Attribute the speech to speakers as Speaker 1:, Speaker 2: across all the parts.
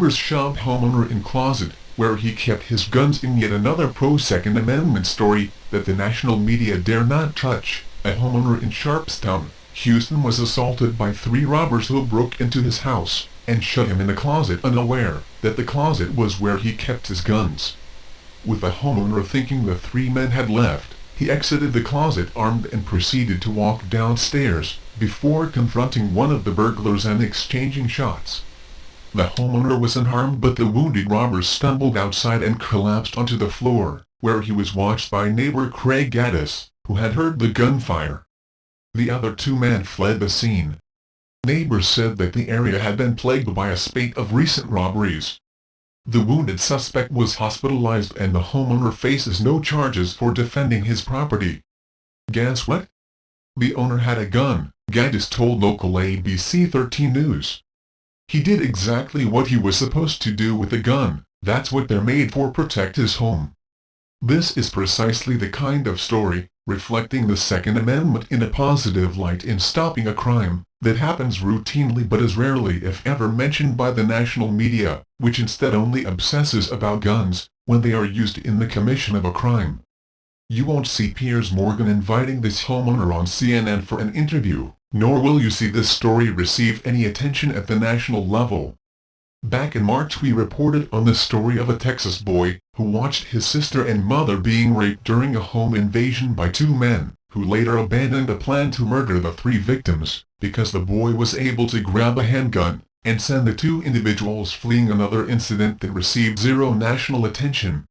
Speaker 1: robbers shoved homeowner in closet, where he kept his guns in yet another pro-Second Amendment story that the national media dare not touch. A homeowner in Sharpstown, Houston was assaulted by 3 robbers who broke into his house and shut him in a closet, unaware that the closet was where he kept his guns. With the homeowner thinking the 3 men had left, he exited the closet armed and proceeded to walk downstairs, before confronting one of the burglars and exchanging shots. The homeowner was unharmed, but the wounded robbers stumbled outside and collapsed onto the floor, where he was watched by neighbor Craig Gaddis, who had heard the gunfire. The other 2 men fled the scene. Neighbors said that the area had been plagued by a spate of recent robberies. The wounded suspect was hospitalized and the homeowner faces no charges for defending his property. Guess what? The owner had a gun, Gaddis told local ABC 13 News. He did exactly what he was supposed to do with a gun. That's what they're made for, protect his home. This is precisely the kind of story, reflecting the Second Amendment in a positive light in stopping a crime, that happens routinely but is rarely if ever mentioned by the national media, which instead only obsesses about guns, when they are used in the commission of a crime. You won't see Piers Morgan inviting this homeowner on CNN for an interview, nor will you see this story receive any attention at the national level. Back in March we reported on the story of a Texas boy, who watched his sister and mother being raped during a home invasion by 2 men, who later abandoned a plan to murder the 3 victims, because the boy was able to grab a handgun, and send the 2 individuals fleeing, another incident that received zero national attention.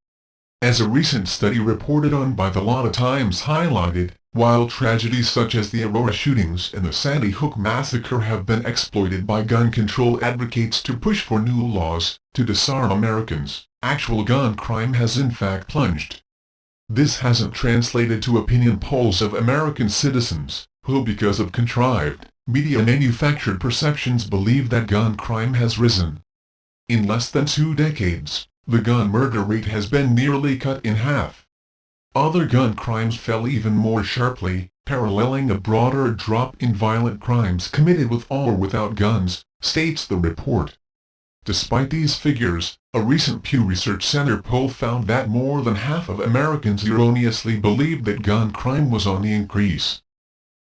Speaker 1: As a recent study reported on by the La Times highlighted, while tragedies such as the Aurora shootings and the Sandy Hook massacre have been exploited by gun control advocates to push for new laws to disarm Americans, actual gun crime has in fact plunged. This hasn't translated to opinion polls of American citizens, who because of contrived, media-manufactured perceptions believe that gun crime has risen. In less than 2 decades, the gun murder rate has been nearly cut in half. Other gun crimes fell even more sharply, paralleling a broader drop in violent crimes committed with or without guns, states the report. Despite these figures, a recent Pew Research Center poll found that more than half of Americans erroneously believed that gun crime was on the increase.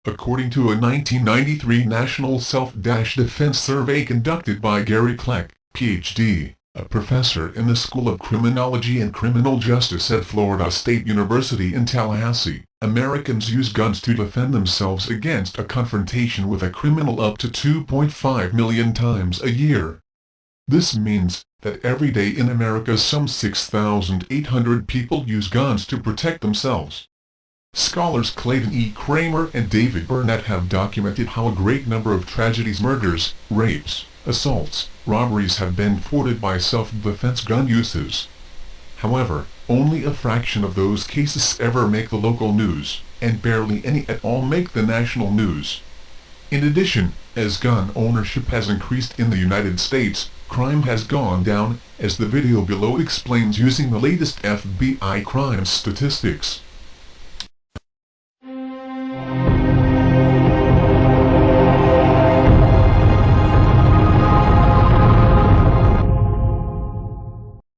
Speaker 1: According to a 1993 National Self-Defense survey conducted by Gary Kleck, Ph.D., a professor in the School of Criminology and Criminal Justice at Florida State University in Tallahassee, Americans use guns to defend themselves against a confrontation with a criminal up to 2.5 million times a year. This means that every day in America some 6,800 people use guns to protect themselves. Scholars Clayton E. Kramer and David Burnett have documented how a great number of tragedies, murders, rapes, assaults, robberies have been thwarted by self-defense gun uses. However, only a fraction of those cases ever make the local news, and barely any at all make the national news. In addition, as gun ownership has increased in the United States, crime has gone down, as the video below explains using the latest FBI crime statistics.